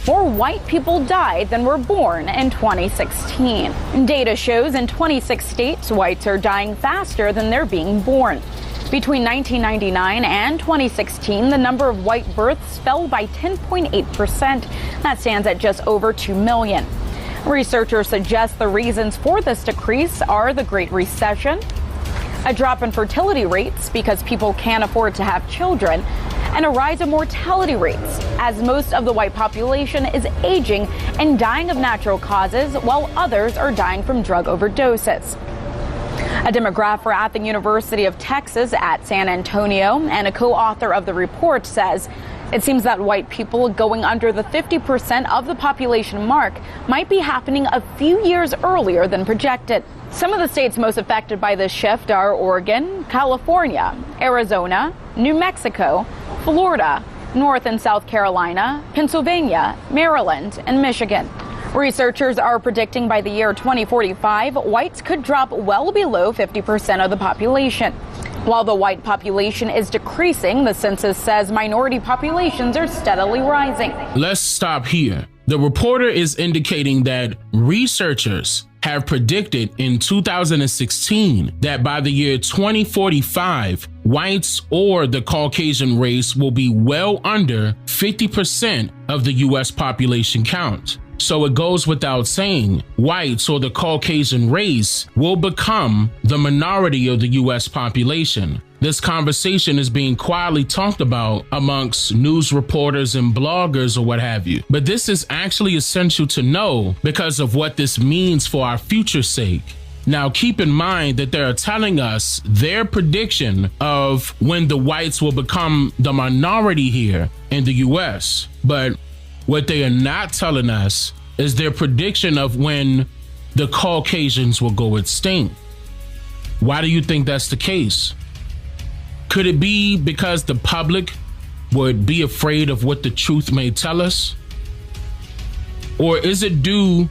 more white people died than were born in 2016. Data shows in 26 states, whites are dying faster than they're being born. Between 1999 and 2016, the number of white births fell by 10.8%. That stands at just over 2 million. Researchers suggest the reasons for this decrease are the Great Recession, a drop in fertility rates because people can't afford to have children, and a rise in mortality rates as most of the white population is aging and dying of natural causes while others are dying from drug overdoses. A demographer at the University of Texas at San Antonio and a co-author of the report says it seems that white people going under the 50% of the population mark might be happening a few years earlier than projected. Some of the states most affected by this shift are Oregon, California, Arizona, New Mexico, Florida, North and South Carolina, Pennsylvania, Maryland, and Michigan. Researchers are predicting by the year 2045, whites could drop well below 50% of the population. While the white population is decreasing, the census says minority populations are steadily rising. Let's stop here. The reporter is indicating that researchers have predicted in 2016 that by the year 2045, whites or the Caucasian race will be well under 50% of the US population count. So it goes without saying, whites or the Caucasian race will become the minority of the US population. This conversation is being quietly talked about amongst news reporters and bloggers or what have you. But this is actually essential to know because of what this means for our future's sake. Now, keep in mind that they're telling us their prediction of when the whites will become the minority here in the US. But what they are not telling us is their prediction of when the Caucasians will go extinct. Why do you think that's the case? Could it be because the public would be afraid of what the truth may tell us? Or is it due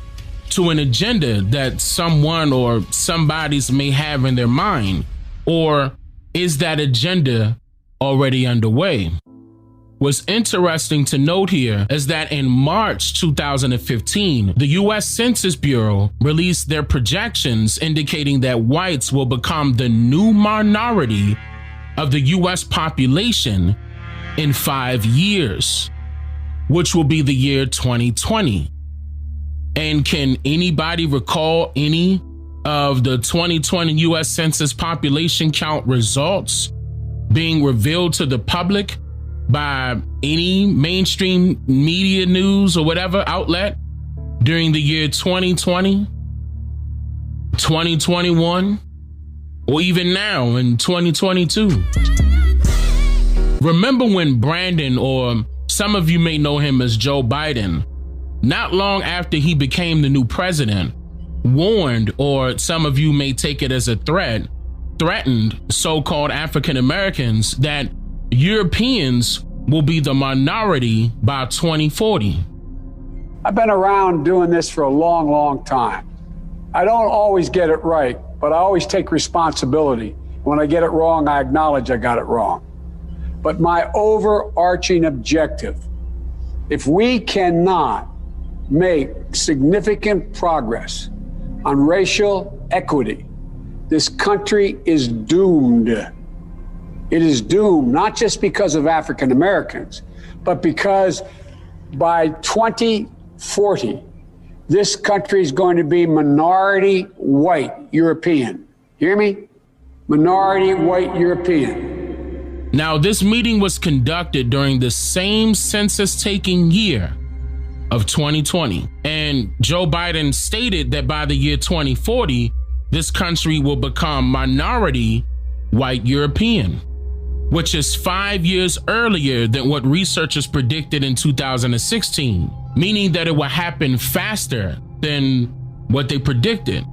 to an agenda that someone or somebody's may have in their mind? Or is that agenda already underway? What's interesting to note here is that in March 2015, the US Census Bureau released their projections indicating that whites will become the new minority of the US population in 5 years, which will be the year 2020. And can anybody recall any of the 2020 US Census population count results being revealed to the public by any mainstream media news or whatever outlet during the year 2020, 2021, or even now in 2022? Remember when Brandon, or some of you may know him as Joe Biden, not long after he became the new president, warned, or some of you may take it as a threatened so-called African Americans that Europeans will be the minority by 2040. I've been around doing this for a long, long time. I don't always get it right, but I always take responsibility. When I get it wrong, I acknowledge I got it wrong. But my overarching objective, if we cannot make significant progress on racial equity, this country is doomed. It is doomed, not just because of African Americans, but because by 2040, this country is going to be minority white European. Hear me? Minority white European. Now, this meeting was conducted during the same census-taking year of 2020. And Joe Biden stated that by the year 2040, this country will become minority white European, which is 5 years earlier than what researchers predicted in 2016, meaning that it will happen faster than what they predicted.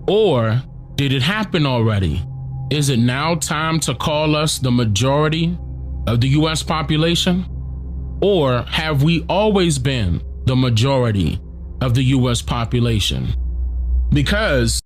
Or did it happen already? Is it now time to call us the majority of the US population? Or have we always been the majority of the US population? Because